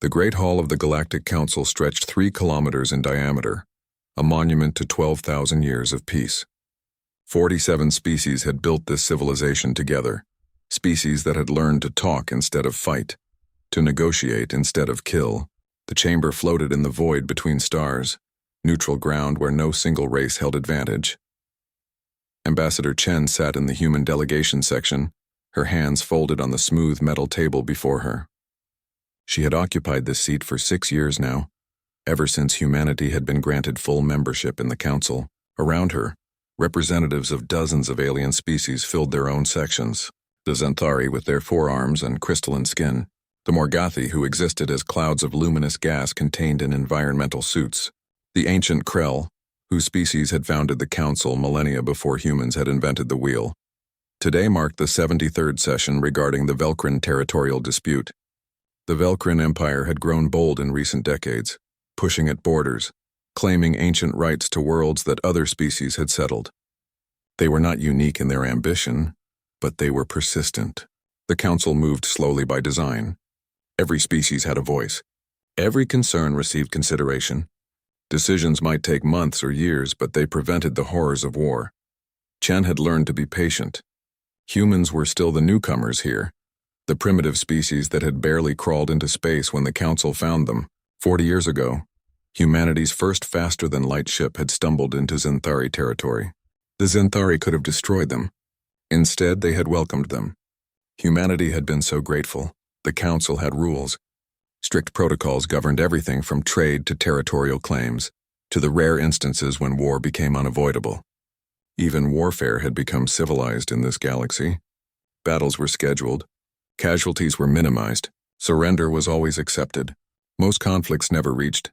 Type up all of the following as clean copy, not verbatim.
The Great Hall of the Galactic Council stretched 3 kilometers in diameter, a monument to 12,000 years of peace. 47 species had built this civilization together, species that had learned to talk instead of fight, to negotiate instead of kill. The chamber floated in the void between stars, neutral ground where no single race held advantage. Ambassador Chen sat in the human delegation section, her hands folded on the smooth metal table before her. She had occupied this seat for 6 years now, ever since humanity had been granted full membership in the council. Around her, representatives of dozens of alien species filled their own sections. The Xanthari with their forearms and crystalline skin, the Morgathi who existed as clouds of luminous gas contained in environmental suits, the ancient Krell, whose species had founded the council millennia before humans had invented the wheel. Today marked the 73rd session regarding the Velkrin territorial dispute. The Velkrin Empire had grown bold in recent decades, pushing at borders, claiming ancient rights to worlds that other species had settled. They were not unique in their ambition, but they were persistent. The council moved slowly by design. Every species had a voice. Every concern received consideration. Decisions might take months or years, but they prevented the horrors of war. Chen had learned to be patient. Humans were still the newcomers here, the primitive species that had barely crawled into space when the council found them. 40 years ago, humanity's first faster-than-light ship had stumbled into Xanthari territory. The Xanthari could have destroyed them. Instead, they had welcomed them. Humanity had been so grateful. The council had rules. Strict protocols governed everything from trade to territorial claims, to the rare instances when war became unavoidable. Even warfare had become civilized in this galaxy. Battles were scheduled. Casualties were minimized. Surrender was always accepted. Most conflicts never reached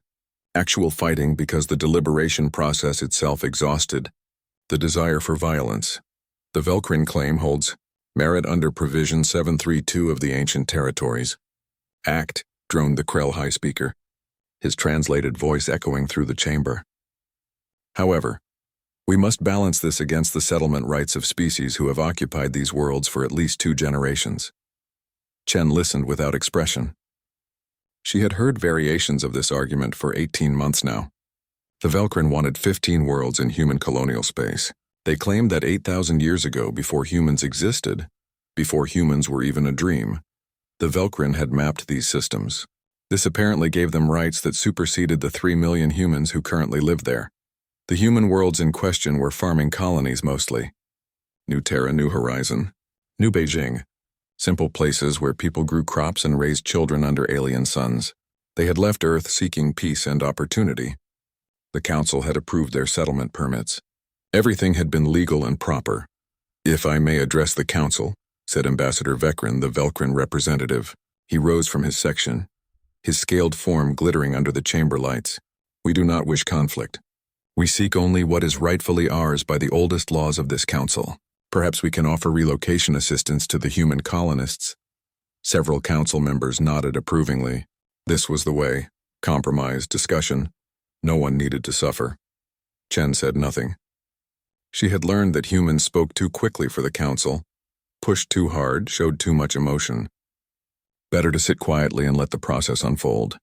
actual fighting because the deliberation process itself exhausted the desire for violence. The Velkrin claim holds merit under Provision 732 of the Ancient Territories. Act, droned the Krell High Speaker, his translated voice echoing through the chamber. However, we must balance this against the settlement rights of species who have occupied these worlds for at least 2 generations. Chen listened without expression. She had heard variations of this argument for 18 months now. The Velkrin wanted 15 worlds in human colonial space. They claimed that 8,000 years ago, before humans existed, before humans were even a dream, the Velkrin had mapped these systems. This apparently gave them rights that superseded the 3 million humans who currently live there. The human worlds in question were farming colonies mostly. New Terra, New Horizon, New Beijing, simple places where people grew crops and raised children under alien suns. They had left Earth seeking peace and opportunity. The council had approved their settlement permits. Everything had been legal and proper. "If I may address the council," said Ambassador Vekrin, the Velkrin representative. He rose from his section, his scaled form glittering under the chamber lights. "We do not wish conflict. We seek only what is rightfully ours by the oldest laws of this council. Perhaps we can offer relocation assistance to the human colonists." Several council members nodded approvingly. This was the way. Compromise, discussion. No one needed to suffer. Chen said nothing. She had learned that humans spoke too quickly for the council, pushed too hard, showed too much emotion. Better to sit quietly and let the process unfold,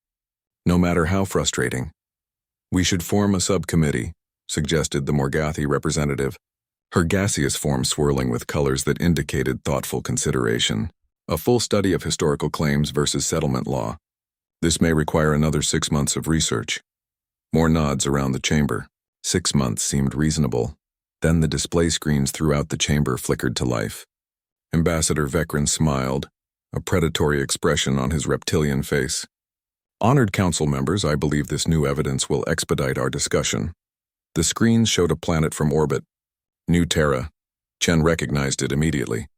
no matter how frustrating. "We should form a subcommittee," suggested the Morgathi representative, her gaseous form swirling with colors that indicated thoughtful consideration. "A full study of historical claims versus settlement law. This may require another 6 months of research." More nods around the chamber. 6 months seemed reasonable. Then the display screens throughout the chamber flickered to life. Ambassador Vekrin smiled, a predatory expression on his reptilian face. "Honored council members, I believe this new evidence will expedite our discussion." The screens showed a planet from orbit. New Terra. Chen recognized it immediately.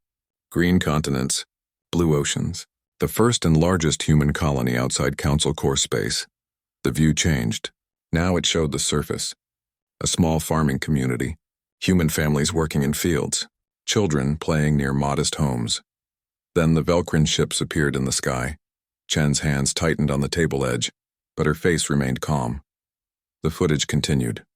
Green continents, blue oceans. The first and largest human colony outside council core space. The view changed. Now it showed the surface. A small farming community. Human families working in fields. Children playing near modest homes. Then the Velkrin ships appeared in the sky. Chen's hands tightened on the table edge, but her face remained calm. The footage continued.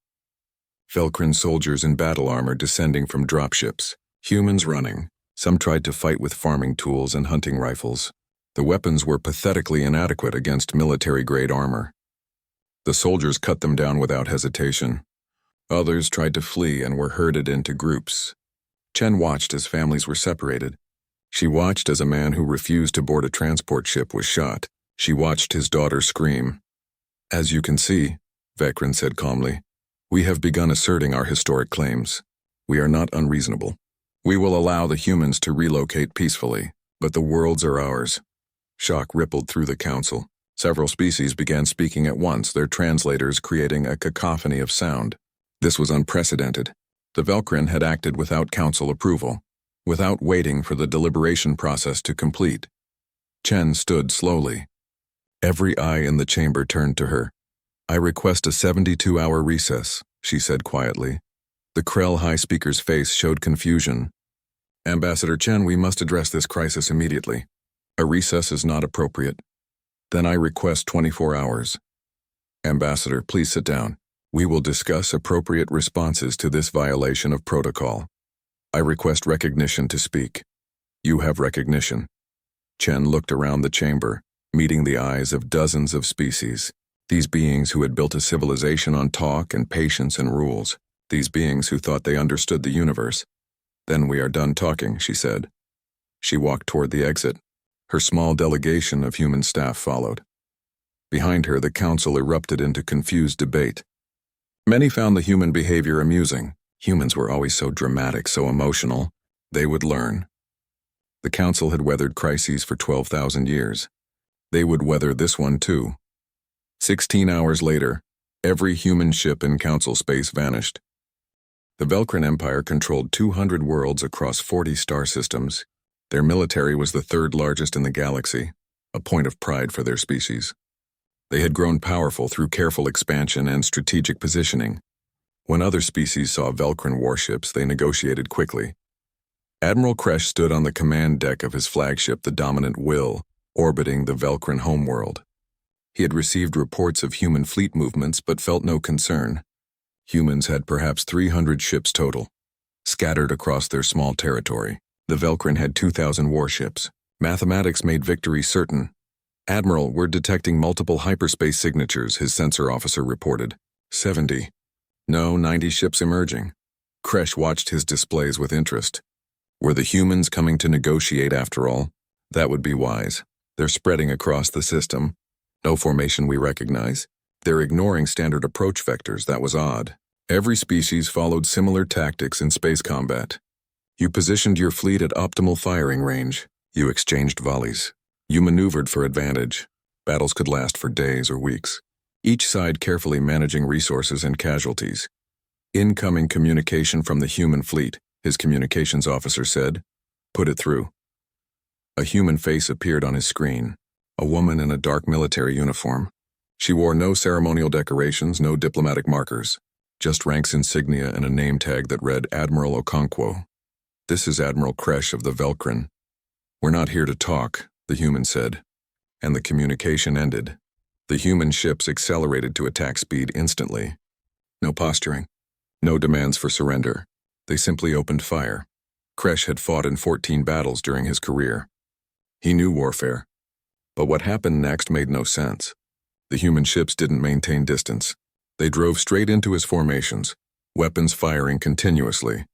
Velkrin soldiers in battle armor descending from dropships. Humans running. Some tried to fight with farming tools and hunting rifles. The weapons were pathetically inadequate against military-grade armor. The soldiers cut them down without hesitation. Others tried to flee and were herded into groups. Chen watched as families were separated. She watched as a man who refused to board a transport ship was shot. She watched his daughter scream. "As you can see," Vekran said calmly, "we have begun asserting our historic claims. We are not unreasonable. We will allow the humans to relocate peacefully, but the worlds are ours." Shock rippled through the council. Several species began speaking at once, their translators creating a cacophony of sound. This was unprecedented. The Velkrin had acted without council approval, without waiting for the deliberation process to complete. Chen stood slowly. Every eye in the chamber turned to her. "I request a 72-hour recess," she said quietly. The Krell High Speaker's face showed confusion. "Ambassador Chen, we must address this crisis immediately. A recess is not appropriate." "Then I request 24 hours. Ambassador, please sit down. We will discuss appropriate responses to this violation of protocol. I request recognition to speak." "You have recognition." Chen looked around the chamber, meeting the eyes of dozens of species. These beings who had built a civilization on talk and patience and rules. These beings who thought they understood the universe. "Then we are done talking," she said. She walked toward the exit. Her small delegation of human staff followed. Behind her, the council erupted into confused debate. Many found the human behavior amusing. Humans were always so dramatic, so emotional. They would learn. The council had weathered crises for 12,000 years. They would weather this one too. 16 hours later, every human ship in council space vanished. The Velkrin Empire controlled 200 worlds across 40 star systems. Their military was the third largest in the galaxy, a point of pride for their species. They had grown powerful through careful expansion and strategic positioning. When other species saw Velkrin warships, they negotiated quickly. Admiral Kresh stood on the command deck of his flagship, the Dominant Will, orbiting the Velkrin homeworld. He had received reports of human fleet movements but felt no concern. Humans had perhaps 300 ships total, scattered across their small territory. The Velkrin had 2,000 warships. Mathematics made victory certain. "Admiral, we're detecting multiple hyperspace signatures," his sensor officer reported. 70. "No, 90 ships emerging." Kresh watched his displays with interest. Were the humans coming to negotiate after all? That would be wise. They're spreading across the system. No formation we recognize. They're ignoring standard approach vectors. That was odd. Every species followed similar tactics in space combat. You positioned your fleet at optimal firing range. You exchanged volleys. You maneuvered for advantage. Battles could last for days or weeks, each side carefully managing resources and casualties. "Incoming communication from the human fleet," his communications officer said. "Put it through." A human face appeared on his screen, a woman in a dark military uniform. She wore no ceremonial decorations, no diplomatic markers, just ranks insignia and a name tag that read Admiral Okonkwo. "This is Admiral Kresh of the Velkrin." "We're not here to talk," the human said, and the communication ended. The human ships accelerated to attack speed instantly. No posturing, no demands for surrender. They simply opened fire. Kresh had fought in 14 battles during his career. He knew warfare. But what happened next made no sense. The human ships didn't maintain distance. They drove straight into his formations, weapons firing continuously.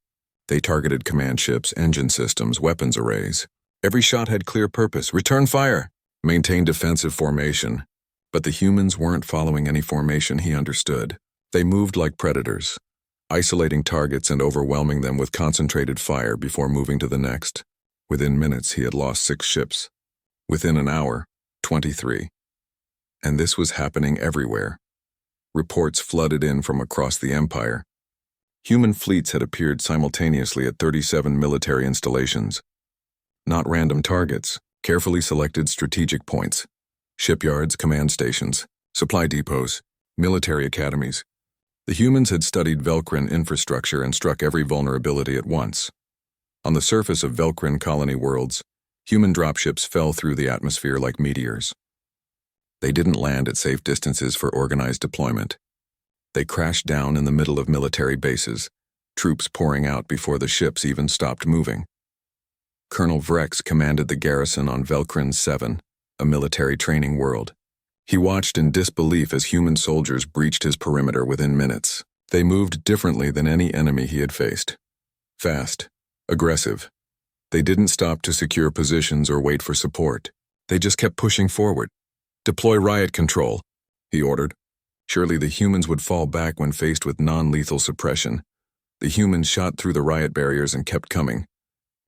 They targeted command ships, engine systems, weapons arrays. Every shot had clear purpose. Return fire! Maintain defensive formation. But the humans weren't following any formation he understood. They moved like predators, isolating targets and overwhelming them with concentrated fire before moving to the next. Within minutes, he had lost 6 ships. Within an hour, 23. And this was happening everywhere. Reports flooded in from across the Empire. Human fleets had appeared simultaneously at 37 military installations. Not random targets, carefully selected strategic points. Shipyards, command stations, supply depots, military academies. The humans had studied Velkrin infrastructure and struck every vulnerability at once. On the surface of Velkrin colony worlds, human dropships fell through the atmosphere like meteors. They didn't land at safe distances for organized deployment. They crashed down in the middle of military bases, troops pouring out before the ships even stopped moving. Colonel Vrex commanded the garrison on Velkrin 7, a military training world. He watched in disbelief as human soldiers breached his perimeter within minutes. They moved differently than any enemy he had faced. Fast, aggressive. They didn't stop to secure positions or wait for support. They just kept pushing forward. "Deploy riot control," he ordered. Surely the humans would fall back when faced with non-lethal suppression. The humans shot through the riot barriers and kept coming.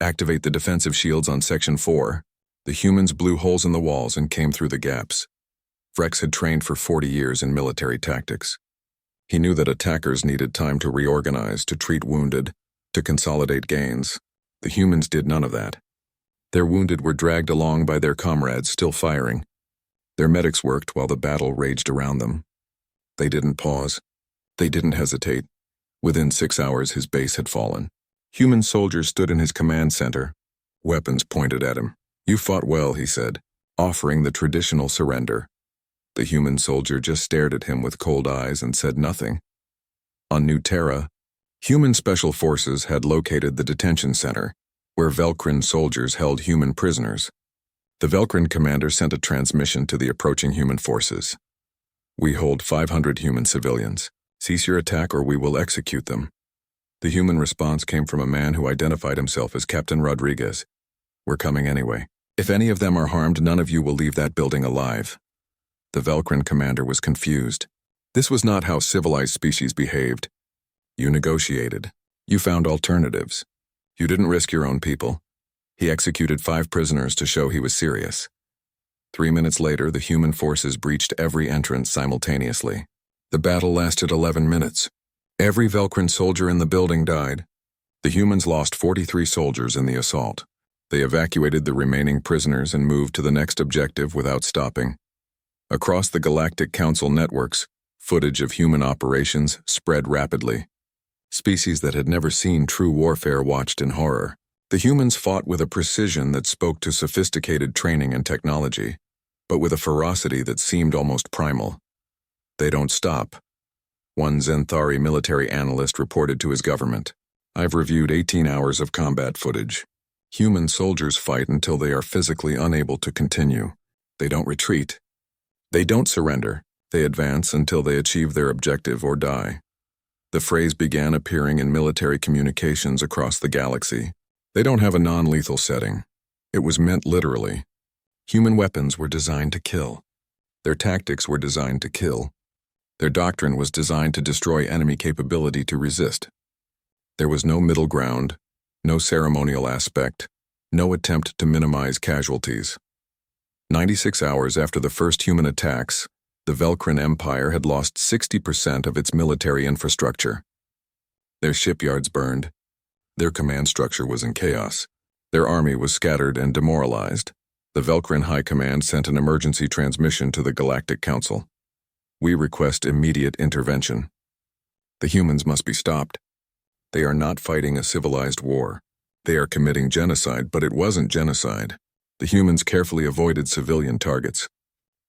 "Activate the defensive shields on Section 4. The humans blew holes in the walls and came through the gaps. Vrex had trained for 40 years in military tactics. He knew that attackers needed time to reorganize, to treat wounded, to consolidate gains. The humans did none of that. Their wounded were dragged along by their comrades still firing. Their medics worked while the battle raged around them. They didn't pause. They didn't hesitate. Within 6 hours, his base had fallen. Human soldiers stood in his command center, weapons pointed at him. "You fought well," he said, offering the traditional surrender. The human soldier just stared at him with cold eyes and said nothing. On New Terra, human special forces had located the detention center, where Velcrin soldiers held human prisoners. The Velcrin commander sent a transmission to the approaching human forces. "We hold 500 human civilians. Cease your attack or we will execute them." The human response came from a man who identified himself as Captain Rodriguez. "We're coming anyway. If any of them are harmed, none of you will leave that building alive." The Velcrin commander was confused. This was not how civilized species behaved. You negotiated. You found alternatives. You didn't risk your own people. He executed 5 prisoners to show he was serious. 3 minutes later, the human forces breached every entrance simultaneously. The battle lasted 11 minutes. Every Velcrin soldier in the building died. The humans lost 43 soldiers in the assault. They evacuated the remaining prisoners and moved to the next objective without stopping. Across the Galactic Council networks, footage of human operations spread rapidly. Species that had never seen true warfare watched in horror. The humans fought with a precision that spoke to sophisticated training and technology, but with a ferocity that seemed almost primal. "They don't stop," one Zenthari military analyst reported to his government. "I've reviewed 18 hours of combat footage. Human soldiers fight until they are physically unable to continue. They don't retreat. They don't surrender. They advance until they achieve their objective or die." The phrase began appearing in military communications across the galaxy. They don't have a non-lethal setting. It was meant literally. Human weapons were designed to kill. Their tactics were designed to kill. Their doctrine was designed to destroy enemy capability to resist. There was no middle ground, no ceremonial aspect, no attempt to minimize casualties. 96 hours after the first human attacks, the Velcrin Empire had lost 60% of its military infrastructure. Their shipyards burned. Their command structure was in chaos. Their army was scattered and demoralized. The Velcrin High Command sent an emergency transmission to the Galactic Council. "We request immediate intervention. The humans must be stopped. They are not fighting a civilized war. They are committing genocide, but it wasn't genocide. The humans carefully avoided civilian targets.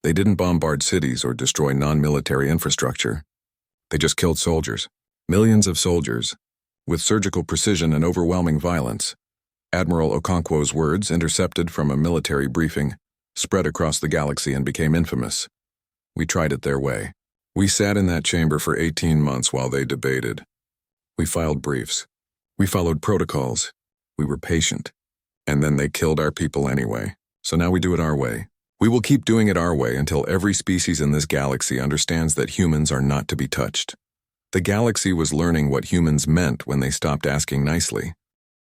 They didn't bombard cities or destroy non-military infrastructure. They just killed soldiers. Millions of soldiers, with surgical precision and overwhelming violence." Admiral Okonkwo's words, intercepted from a military briefing, spread across the galaxy and became infamous. "We tried it their way. We sat in that chamber for 18 months while they debated. We filed briefs. We followed protocols. We were patient. And then they killed our people anyway. So now we do it our way. We will keep doing it our way until every species in this galaxy understands that humans are not to be touched." The galaxy was learning what humans meant when they stopped asking nicely.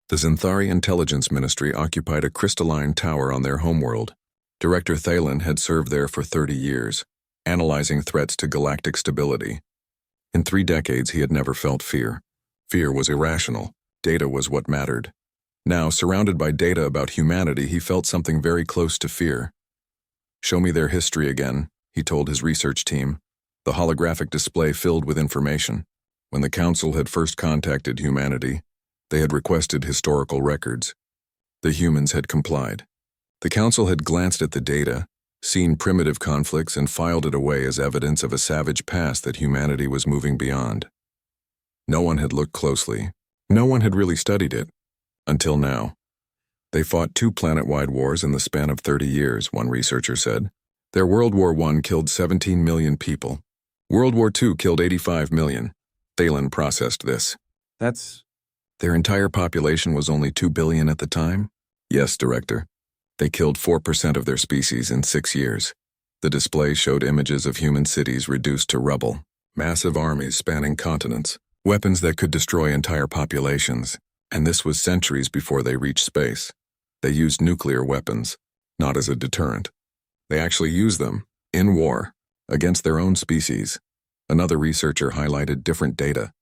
The Zenthari Intelligence Ministry occupied a crystalline tower on their homeworld. Director Thalen had served there for 30 years, analyzing threats to galactic stability. In 3 decades, he had never felt fear. Fear was irrational. Data was what mattered. Now, surrounded by data about humanity, he felt something very close to fear. "Show me their history again," he told his research team. The holographic display filled with information. When the Council had first contacted humanity, they had requested historical records. The humans had complied. The Council had glanced at the data, seen primitive conflicts, and filed it away as evidence of a savage past that humanity was moving beyond. No one had looked closely. No one had really studied it. Until now. They fought 2 planet-wide wars in the span of 30 years, one researcher said. Their World War I killed 17 million people. World War II killed 85 million. Thalen processed this. That's... Their entire population was only 2 billion at the time? Yes, Director. They killed 4% of their species in 6 years. The display showed images of human cities reduced to rubble, massive armies spanning continents, weapons that could destroy entire populations, and this was centuries before they reached space. They used nuclear weapons, not as a deterrent. They actually used them, in war, against their own species. Another researcher highlighted different data.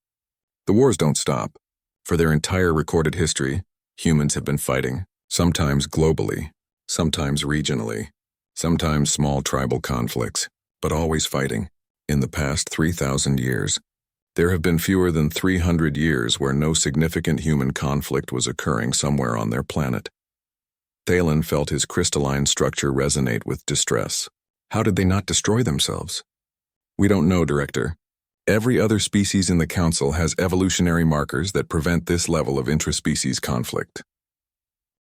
The wars don't stop. For their entire recorded history, humans have been fighting, sometimes globally, sometimes regionally, sometimes small tribal conflicts, but always fighting. In the past 3,000 years, there have been fewer than 300 years where no significant human conflict was occurring somewhere on their planet. Thalen felt his crystalline structure resonate with distress. How did they not destroy themselves? We don't know, Director. Every other species in the Council has evolutionary markers that prevent this level of intraspecies conflict.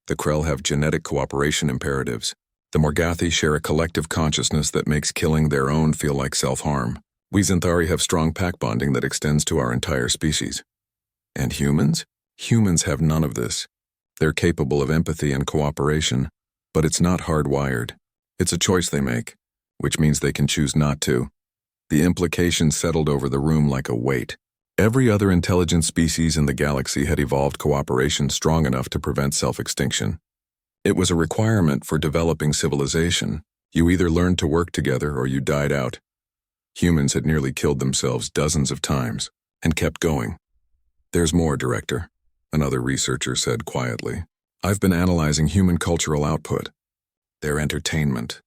The Krell have genetic cooperation imperatives. The Morgathi share a collective consciousness that makes killing their own feel like self-harm. We Xanthari have strong pack bonding that extends to our entire species. And humans? Humans have none of this. They're capable of empathy and cooperation, but it's not hardwired. It's a choice they make, which means they can choose not to. The implication settled over the room like a weight. Every other intelligent species in the galaxy had evolved cooperation strong enough to prevent self-extinction. It was a requirement for developing civilization. You either learned to work together or you died out. Humans had nearly killed themselves dozens of times and kept going. There's more, Director, another researcher said quietly. I've been analyzing human cultural output. Their entertainment,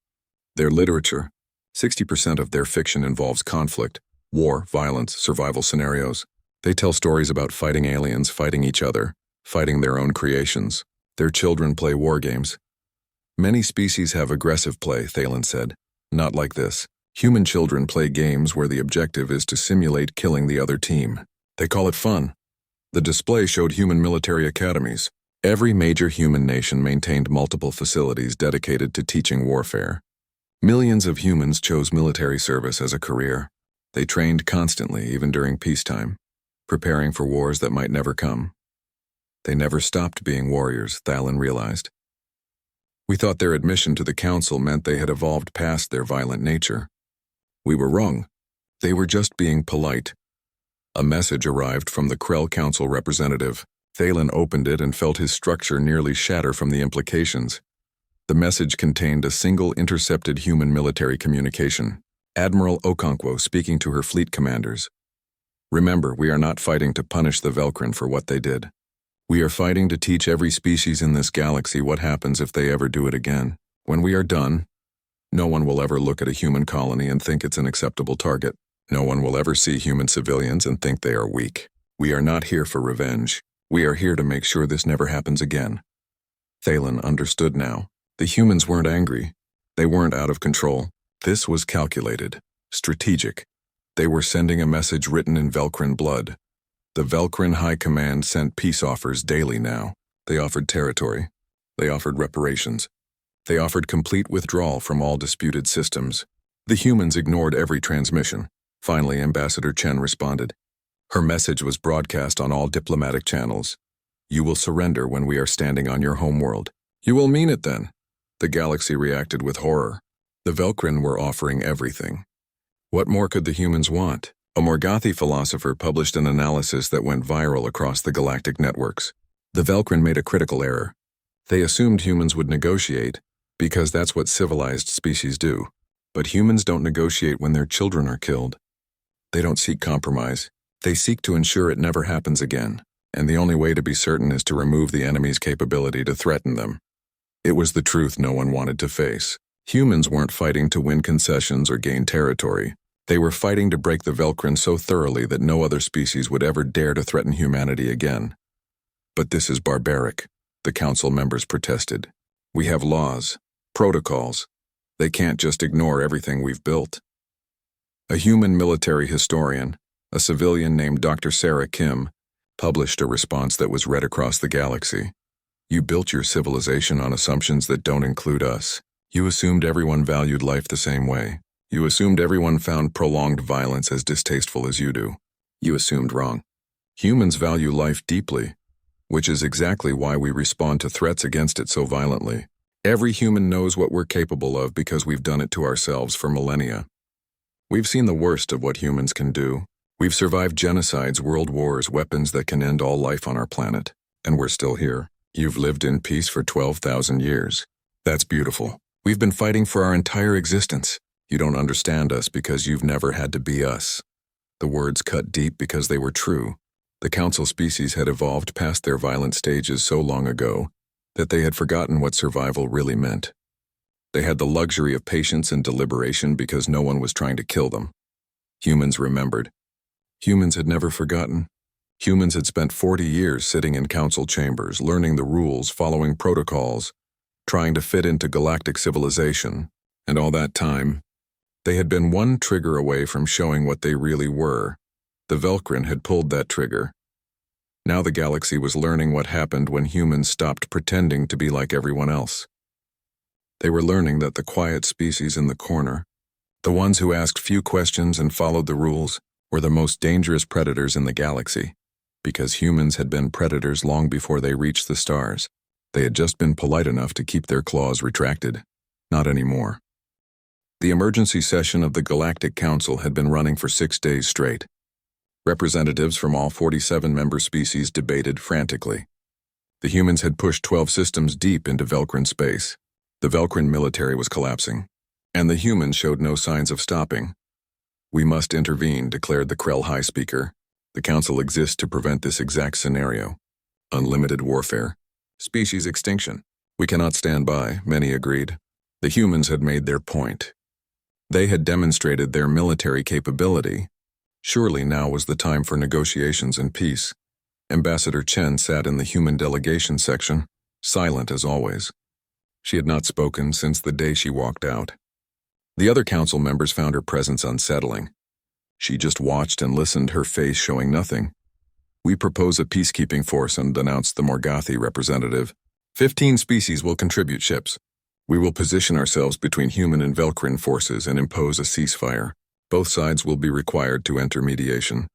their literature. 60% of their fiction involves conflict, war, violence, survival scenarios. They tell stories about fighting aliens, fighting each other, fighting their own creations. Their children play war games. Many species have aggressive play, Thalen said. Not like this. Human children play games where the objective is to simulate killing the other team. They call it fun. The display showed human military academies. Every major human nation maintained multiple facilities dedicated to teaching warfare. Millions of humans chose military service as a career. They trained constantly, even during peacetime, preparing for wars that might never come. They never stopped being warriors, Thalen realized. We thought their admission to the Council meant they had evolved past their violent nature. We were wrong. They were just being polite. A message arrived from the Krell Council representative. Thalen opened it and felt his structure nearly shatter from the implications. The message contained a single intercepted human military communication. Admiral Okonkwo speaking to her fleet commanders. Remember, we are not fighting to punish the Velcrin for what they did. We are fighting to teach every species in this galaxy what happens if they ever do it again. When we are done, no one will ever look at a human colony and think it's an acceptable target. No one will ever see human civilians and think they are weak. We are not here for revenge. We are here to make sure this never happens again. Thalen understood now. The humans weren't angry. They weren't out of control. This was calculated, strategic. They were sending a message written in Velcrin blood. The Velcrin High Command sent peace offers daily now. They offered territory. They offered reparations. They offered complete withdrawal from all disputed systems. The humans ignored every transmission. Finally, Ambassador Chen responded. Her message was broadcast on all diplomatic channels. You will surrender when we are standing on your homeworld. You will mean it then. The galaxy reacted with horror. The Velcrin were offering everything. What more could the humans want? A Morgathi philosopher published an analysis that went viral across the galactic networks. The Velcrin made a critical error. They assumed humans would negotiate, because that's what civilized species do. But humans don't negotiate when their children are killed. They don't seek compromise. They seek to ensure it never happens again. And the only way to be certain is to remove the enemy's capability to threaten them. It was the truth no one wanted to face. Humans weren't fighting to win concessions or gain territory. They were fighting to break the Velcrin so thoroughly that no other species would ever dare to threaten humanity again. But this is barbaric, the Council members protested. We have laws, protocols. They can't just ignore everything we've built. A human military historian, a civilian named Dr. Sarah Kim, published a response that was read across the galaxy. You built your civilization on assumptions that don't include us. You assumed everyone valued life the same way. You assumed everyone found prolonged violence as distasteful as you do. You assumed wrong. Humans value life deeply, which is exactly why we respond to threats against it so violently. Every human knows what we're capable of because we've done it to ourselves for millennia. We've seen the worst of what humans can do. We've survived genocides, world wars, weapons that can end all life on our planet. And we're still here. You've lived in peace for 12,000 years. That's beautiful. We've been fighting for our entire existence. You don't understand us because you've never had to be us. The words cut deep because they were true. The council species had evolved past their violent stages so long ago that they had forgotten what survival really meant. They had the luxury of patience and deliberation because no one was trying to kill them. Humans remembered. Humans had never forgotten. Humans had spent 40 years sitting in council chambers, learning the rules, following protocols, trying to fit into galactic civilization, and all that time, they had been one trigger away from showing what they really were. The Velcrin had pulled that trigger. Now the galaxy was learning what happened when humans stopped pretending to be like everyone else. They were learning that the quiet species in the corner, the ones who asked few questions and followed the rules, were the most dangerous predators in the galaxy, because humans had been predators long before they reached the stars. They had just been polite enough to keep their claws retracted. Not anymore. The emergency session of the Galactic Council had been running for 6 days straight. Representatives from all 47 member species debated frantically. The humans had pushed 12 systems deep into Velcrin space. The Velcrin military was collapsing, and the humans showed no signs of stopping. "We must intervene," declared the Krell High Speaker. "The Council exists to prevent this exact scenario. Unlimited warfare. Species extinction. We cannot stand by," many agreed. The humans had made their point. They had demonstrated their military capability. Surely now was the time for negotiations and peace. Ambassador Chen sat in the human delegation section, silent as always. She had not spoken since the day she walked out. The other council members found her presence unsettling. She just watched and listened, her face showing nothing. "We propose a peacekeeping force," announced the Morgathi representative. 15 species will contribute ships. We will position ourselves between human and Velcrin forces and impose a ceasefire. Both sides will be required to enter mediation.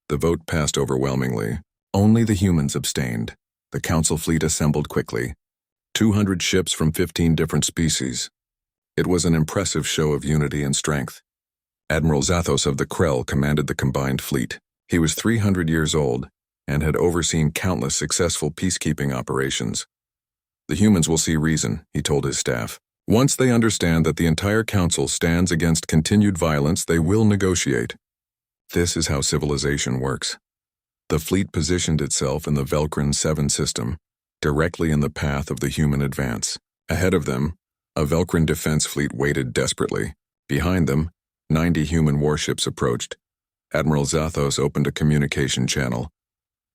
The vote passed overwhelmingly. Only the humans abstained. The council fleet assembled quickly. 200 ships from 15 different species. It was an impressive show of unity and strength. Admiral Zathos of the Krell commanded the combined fleet. He was 300 years old and had overseen countless successful peacekeeping operations. "The humans will see reason," he told his staff. "Once they understand that the entire council stands against continued violence, they will negotiate." This is how civilization works. The fleet positioned itself in the Velcrin 7 system, directly in the path of the human advance. Ahead of them, a Velcrin defense fleet waited desperately. Behind them, 90 human warships approached. Admiral Zathos opened a communication channel.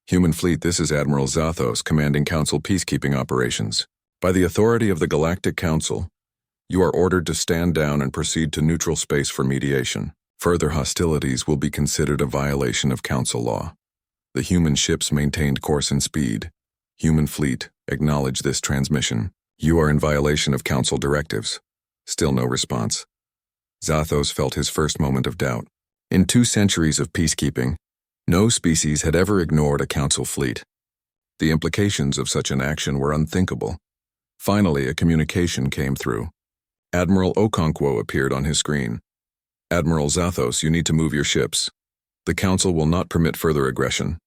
"Human fleet, this is Admiral Zathos, commanding Council peacekeeping operations. By the authority of the Galactic Council, you are ordered to stand down and proceed to neutral space for mediation. Further hostilities will be considered a violation of Council law." The human ships maintained course and speed. "Human fleet, acknowledge this transmission. You are in violation of Council directives." Still no response. Zathos felt his first moment of doubt. In 2 centuries of peacekeeping, no species had ever ignored a Council fleet. The implications of such an action were unthinkable. Finally, a communication came through. Admiral Okonkwo appeared on his screen. "Admiral Zathos, you need to move your ships. The Council will not permit further aggression.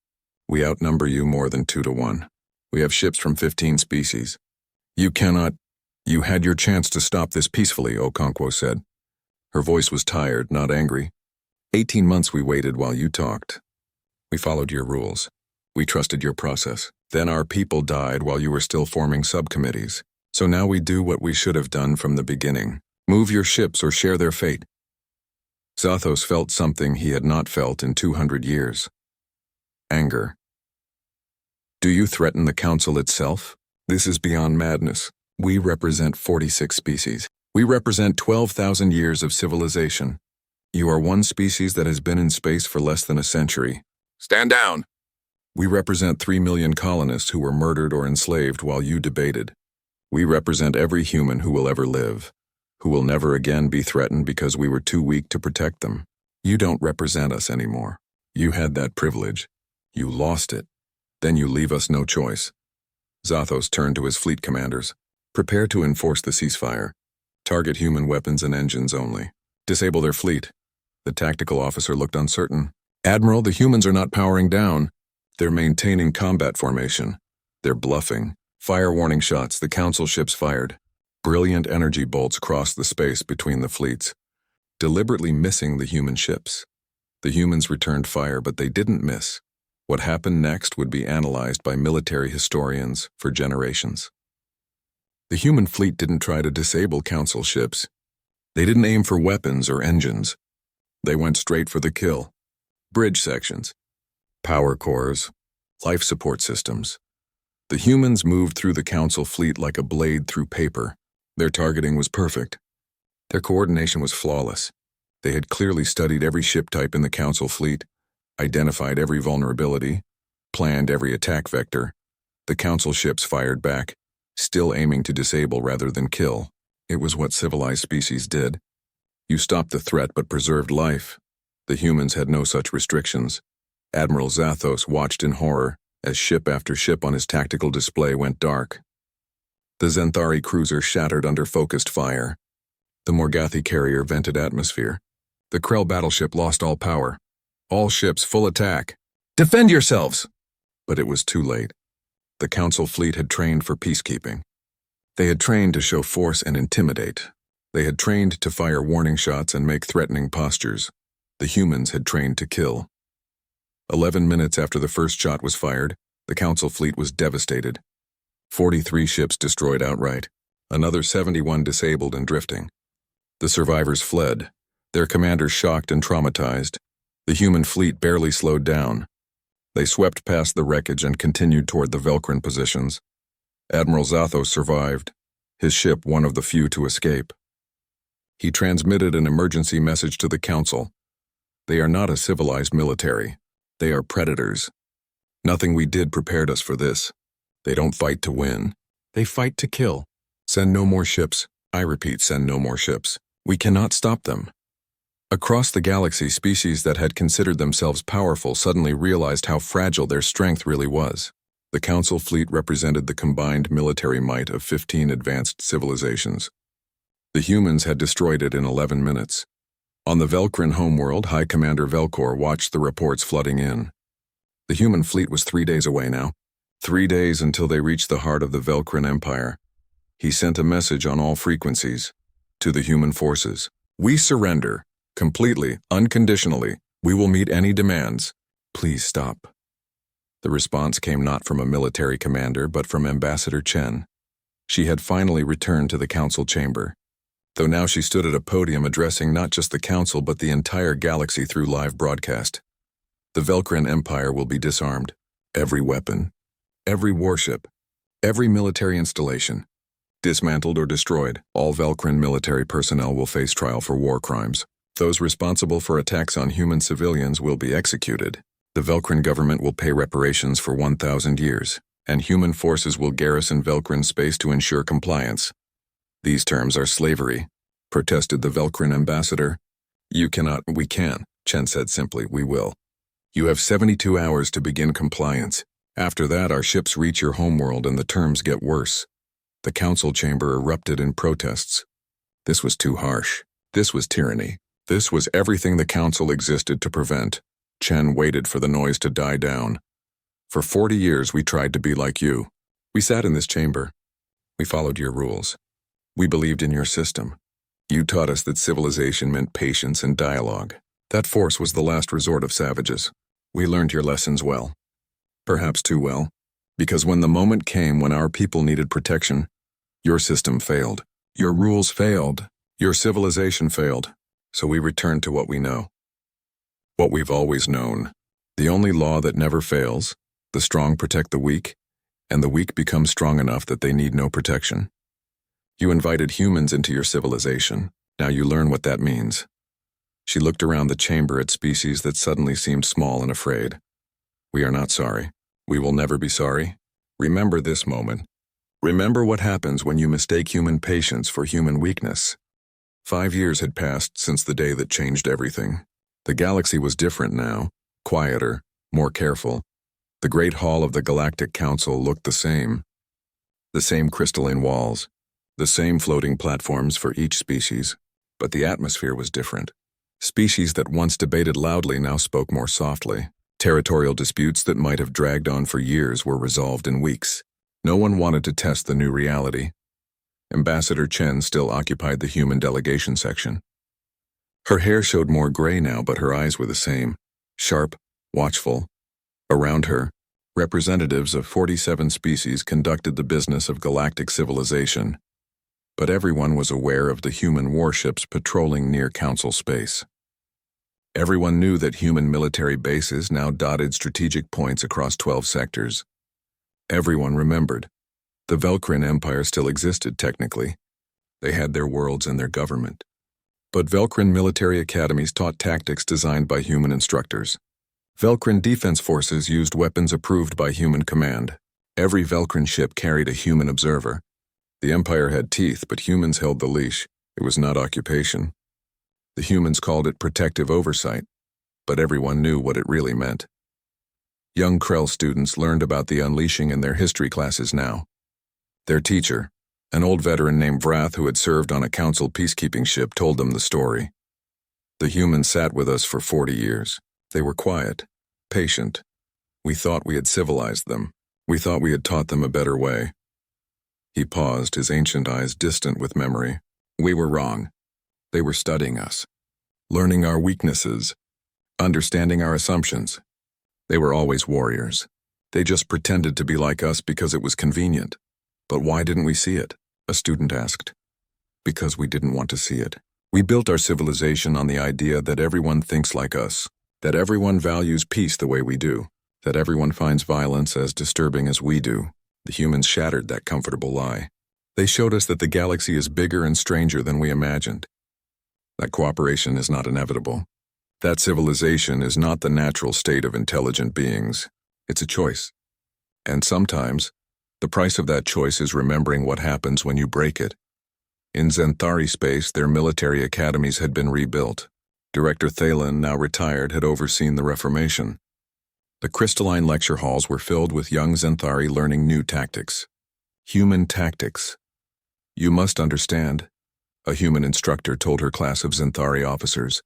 We outnumber you more than 2 to 1. We have ships from 15 species. You cannot. You had your chance to stop this peacefully," Okonkwo said. Her voice was tired, not angry. 18 months we waited while you talked. We followed your rules. We trusted your process. Then our people died while you were still forming subcommittees. So now we do what we should have done from the beginning. Move your ships or share their fate." Zathos felt something he had not felt in 200 years. Anger. "Do you threaten the Council itself? This is beyond madness. We represent 46 species. We represent 12,000 years of civilization. You are one species that has been in space for less than a century." "Stand down!" We represent 3 million colonists who were murdered or enslaved while you debated. We represent every human who will ever live, who will never again be threatened because we were too weak to protect them. You don't represent us anymore. You had that privilege. You lost it. Then you leave us no choice. Zathos turned to his fleet commanders. Prepare to enforce the ceasefire. Target human weapons and engines only. Disable their fleet. The tactical officer looked uncertain. Admiral, the humans are not powering down. They're maintaining combat formation. They're bluffing. Fire warning shots, the council ships fired. Brilliant energy bolts crossed the space between the fleets, deliberately missing the human ships. The humans returned fire, but they didn't miss. What happened next would be analyzed by military historians for generations. The human fleet didn't try to disable council ships. They didn't aim for weapons or engines. They went straight for the kill. Bridge sections, power cores, life support systems. The humans moved through the council fleet like a blade through paper. Their targeting was perfect. Their coordination was flawless. They had clearly studied every ship type in the council fleet, identified every vulnerability, planned every attack vector. The council ships fired back, still aiming to disable rather than kill. It was what civilized species did. You stopped the threat but preserved life. The humans had no such restrictions. Admiral Zathos watched in horror as ship after ship on his tactical display went dark. The Zenthari cruiser shattered under focused fire. The Morgathi carrier vented atmosphere. The Krell battleship lost all power. All ships full attack. Defend yourselves! But it was too late. The council fleet had trained for peacekeeping. They had trained to show force and intimidate. They had trained to fire warning shots and make threatening postures. The humans had trained to kill. 11 minutes after the first shot was fired, the council fleet was devastated. 43 ships destroyed outright, another 71 disabled and drifting. The survivors fled, their commanders shocked and traumatized. The human fleet barely slowed down. They swept past the wreckage and continued toward the Velcrin positions. Admiral Zathos survived, his ship one of the few to escape. He transmitted an emergency message to the council. They are not a civilized military. They are predators. Nothing we did prepared us for this. They don't fight to win. They fight to kill. Send no more ships. I repeat, send no more ships. We cannot stop them. Across the galaxy, species that had considered themselves powerful suddenly realized how fragile their strength really was. The council fleet represented the combined military might of 15 advanced civilizations. The humans had destroyed it in 11 minutes. On the Velcrin homeworld, High Commander Velcor watched the reports flooding in. The human fleet was 3 days away now. 3 days until they reached the heart of the Velcrin Empire. He sent a message on all frequencies. To the human forces. We surrender. Completely, unconditionally. We will meet any demands. Please stop. The response came not from a military commander, but from Ambassador Chen. She had finally returned to the council chamber. Though now she stood at a podium addressing not just the council but the entire galaxy through live broadcast. The Velcrin Empire will be disarmed. Every weapon, every warship, every military installation. Dismantled or destroyed, all Velcrin military personnel will face trial for war crimes. Those responsible for attacks on human civilians will be executed. The Velcrin government will pay reparations for 1,000 years, and human forces will garrison Velcrin space to ensure compliance. These terms are slavery, protested the Velcrin ambassador. You cannot, we can, Chen said simply, we will. You have 72 hours to begin compliance. After that, our ships reach your homeworld and the terms get worse. The council chamber erupted in protests. This was too harsh. This was tyranny. This was everything the council existed to prevent. Chen waited for the noise to die down. For 40 years we tried to be like you. We sat in this chamber. We followed your rules. We believed in your system. You taught us that civilization meant patience and dialogue. That force was the last resort of savages. We learned your lessons well. Perhaps too well. Because when the moment came when our people needed protection, your system failed. Your rules failed. Your civilization failed. So we returned to what we know. What we've always known. The only law that never fails. The strong protect the weak, and the weak become strong enough that they need no protection. You invited humans into your civilization. Now you learn what that means. She looked around the chamber at species that suddenly seemed small and afraid. We are not sorry. We will never be sorry. Remember this moment. Remember what happens when you mistake human patience for human weakness. 5 years had passed since the day that changed everything. The galaxy was different now, quieter, more careful. The Great Hall of the Galactic Council looked the same. The same crystalline walls, the same floating platforms for each species, but the atmosphere was different. Species that once debated loudly now spoke more softly. Territorial disputes that might have dragged on for years were resolved in weeks. No one wanted to test the new reality. Ambassador Chen still occupied the human delegation section. Her hair showed more gray now, but her eyes were the same, sharp, watchful. Around her, representatives of 47 species conducted the business of galactic civilization. But everyone was aware of the human warships patrolling near Council space. Everyone knew that human military bases now dotted strategic points across 12 sectors. Everyone remembered. The Velcrin Empire still existed technically. They had their worlds and their government. But Velcrin military academies taught tactics designed by human instructors. Velcrin defense forces used weapons approved by human command. Every Velcrin ship carried a human observer. The Empire had teeth, but humans held the leash. It was not occupation. The humans called it protective oversight, but everyone knew what it really meant. Young Krell students learned about the unleashing in their history classes now. Their teacher, an old veteran named Vrath who had served on a council peacekeeping ship, told them the story. The humans sat with us for 40 years. They were quiet, patient. We thought we had civilized them. We thought we had taught them a better way. He paused, his ancient eyes distant with memory. We were wrong. They were studying us, learning our weaknesses, understanding our assumptions. They were always warriors. They just pretended to be like us because it was convenient. But why didn't we see it? A student asked. Because we didn't want to see it. We built our civilization on the idea that everyone thinks like us, that everyone values peace the way we do, that everyone finds violence as disturbing as we do. The humans shattered that comfortable lie. They showed us that the galaxy is bigger and stranger than we imagined. That cooperation is not inevitable. That civilization is not the natural state of intelligent beings. It's a choice. And sometimes, the price of that choice is remembering what happens when you break it. In Zenthari space, their military academies had been rebuilt. Director Thalen, now retired, had overseen the reformation. The crystalline lecture halls were filled with young Zenthari learning new tactics. Human tactics. You must understand, a human instructor told her class of Zenthari officers,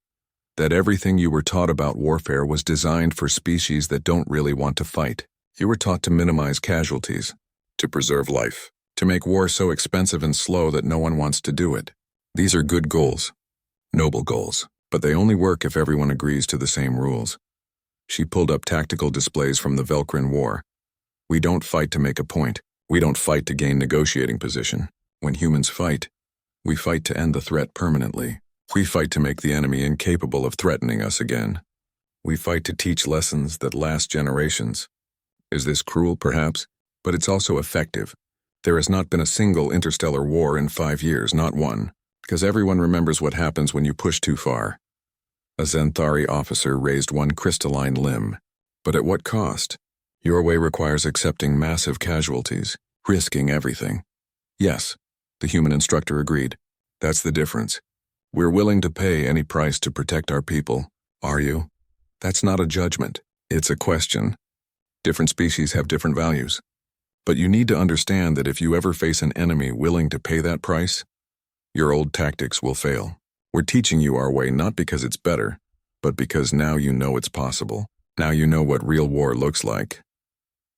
that everything you were taught about warfare was designed for species that don't really want to fight. You were taught to minimize casualties, to preserve life, to make war so expensive and slow that no one wants to do it. These are good goals, noble goals, but they only work if everyone agrees to the same rules. She pulled up tactical displays from the Velcrin War. We don't fight to make a point. We don't fight to gain negotiating position. When humans fight, we fight to end the threat permanently. We fight to make the enemy incapable of threatening us again. We fight to teach lessons that last generations. Is this cruel, perhaps? But it's also effective. There has not been a single interstellar war in 5 years, not one, because everyone remembers what happens when you push too far. A Zenthari officer raised one crystalline limb. But at what cost? Your way requires accepting massive casualties, risking everything. Yes, the human instructor agreed. That's the difference. We're willing to pay any price to protect our people. Are you? That's not a judgment. It's a question. Different species have different values. But you need to understand that if you ever face an enemy willing to pay that price, your old tactics will fail. We're teaching you our way not because it's better, but because now you know it's possible. Now you know what real war looks like.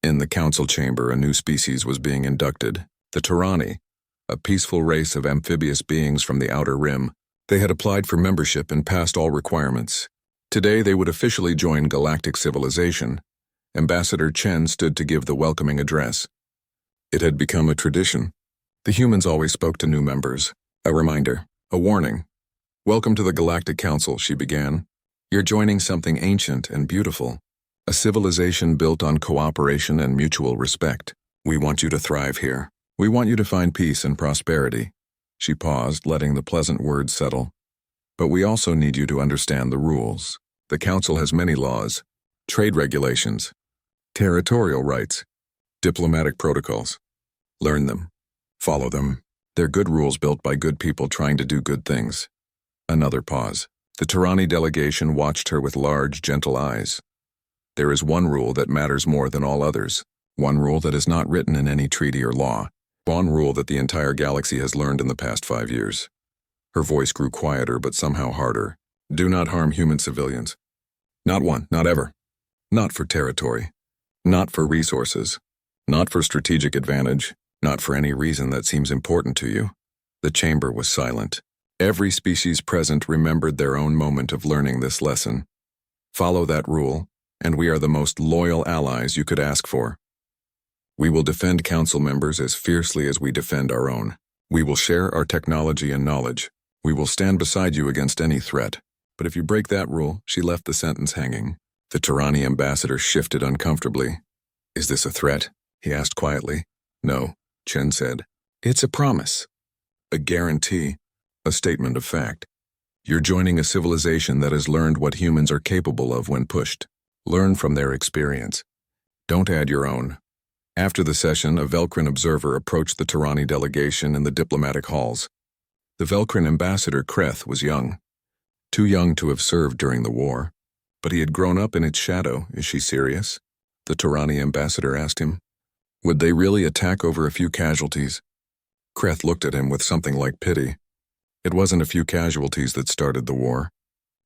In the council chamber, a new species was being inducted, the Terani, a peaceful race of amphibious beings from the Outer Rim. They had applied for membership and passed all requirements. Today they would officially join galactic civilization. Ambassador Chen stood to give the welcoming address. It had become a tradition. The humans always spoke to new members. A reminder, a warning. Welcome to the Galactic Council, she began. You're joining something ancient and beautiful. A civilization built on cooperation and mutual respect. We want you to thrive here. We want you to find peace and prosperity. She paused, letting the pleasant words settle. But we also need you to understand the rules. The Council has many laws, trade regulations, Territorial rights. Diplomatic protocols. Learn them. Follow them. They're good rules built by good people trying to do good things. Another pause. The Tarani delegation watched her with large, gentle eyes. There is one rule that matters more than all others. One rule that is not written in any treaty or law. One rule that the entire galaxy has learned in the past 5 years. Her voice grew quieter but somehow harder. Do not harm human civilians. Not one, not ever. Not for territory. Not for resources. Not for strategic advantage. Not for any reason that seems important to you. The chamber was silent. Every species present remembered their own moment of learning this lesson. Follow that rule, and we are the most loyal allies you could ask for. We will defend council members as fiercely as we defend our own. We will share our technology and knowledge. We will stand beside you against any threat. But if you break that rule, she left the sentence hanging. The Tarani ambassador shifted uncomfortably. Is this a threat? He asked quietly. No, Chen said. It's a promise. A guarantee. A statement of fact. You're joining a civilization that has learned what humans are capable of when pushed. Learn from their experience. Don't add your own. After the session, a Velcrin observer approached the Tarani delegation in the diplomatic halls. The Velcrin ambassador Kreth was young. Too young to have served during the war. But he had grown up in its shadow. Is she serious? The Tarani ambassador asked him. Would they really attack over a few casualties? Kreth looked at him with something like pity. It wasn't a few casualties that started the war.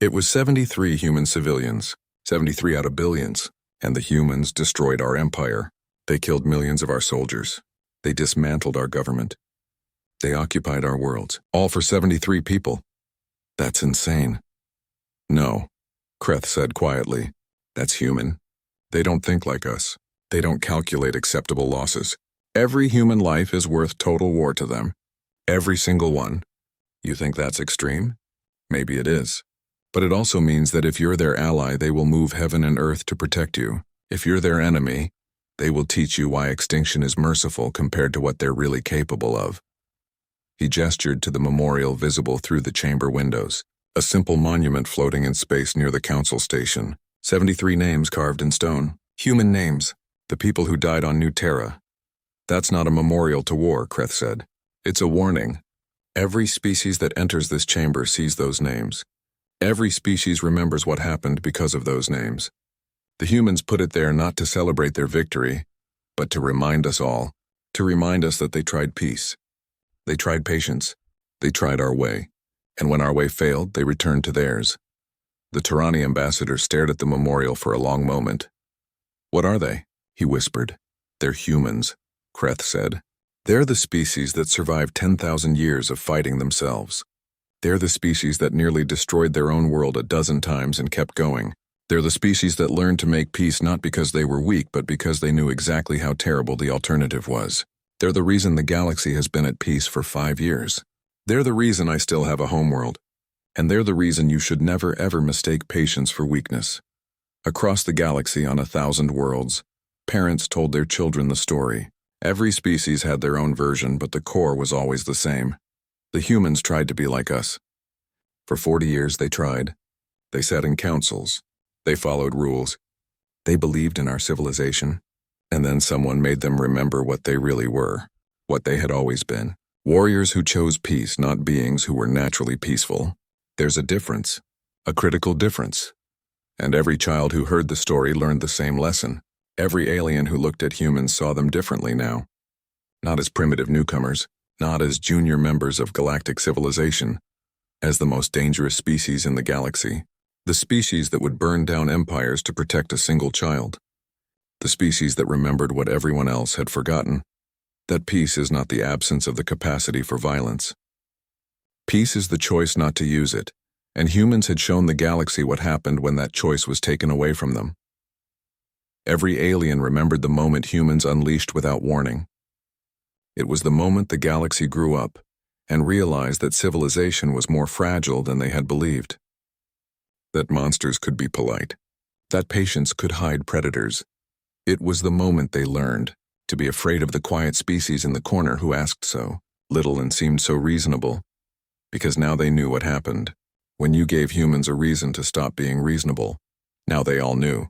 It was 73 human civilians, 73 out of billions, and the humans destroyed our empire. They killed millions of our soldiers. They dismantled our government. They occupied our worlds, all for 73 people. That's insane. No, Kreth said quietly. That's human. They don't think like us. They don't calculate acceptable losses. Every human life is worth total war to them. Every single one. You think that's extreme? Maybe it is. But it also means that if you're their ally, they will move heaven and earth to protect you. If you're their enemy, they will teach you why extinction is merciful compared to what they're really capable of. He gestured to the memorial visible through the chamber windows, a simple monument floating in space near the council station. 73 names carved in stone. Human names. The people who died on New Terra. That's not a memorial to war, Kreth said. It's a warning. Every species that enters this chamber sees those names. Every species remembers what happened because of those names. The humans put it there not to celebrate their victory, but to remind us all, to remind us that they tried peace. They tried patience. They tried our way. And when our way failed, they returned to theirs. The Tarani ambassador stared at the memorial for a long moment. What are they? He whispered. They're humans, Kreth said. They're the species that survived 10,000 years of fighting themselves. They're the species that nearly destroyed their own world a dozen times and kept going. They're the species that learned to make peace not because they were weak, but because they knew exactly how terrible the alternative was. They're the reason the galaxy has been at peace for 5 years. They're the reason I still have a homeworld. And they're the reason you should never ever mistake patience for weakness. Across the galaxy on 1,000 worlds, parents told their children the story. Every species had their own version, but the core was always the same. The humans tried to be like us. For 40 years they tried. They sat in councils. They followed rules. They believed in our civilization. And then someone made them remember what they really were, what they had always been. Warriors who chose peace, not beings who were naturally peaceful. There's a difference, a critical difference. And every child who heard the story learned the same lesson. Every alien who looked at humans saw them differently now. Not as primitive newcomers, not as junior members of galactic civilization, as the most dangerous species in the galaxy. The species that would burn down empires to protect a single child. The species that remembered what everyone else had forgotten. That peace is not the absence of the capacity for violence. Peace is the choice not to use it, and humans had shown the galaxy what happened when that choice was taken away from them. Every alien remembered the moment humans unleashed without warning. It was the moment the galaxy grew up and realized that civilization was more fragile than they had believed. That monsters could be polite. That patience could hide predators. It was the moment they learned to be afraid of the quiet species in the corner who asked so little and seemed so reasonable. Because now they knew what happened when you gave humans a reason to stop being reasonable. Now they all knew.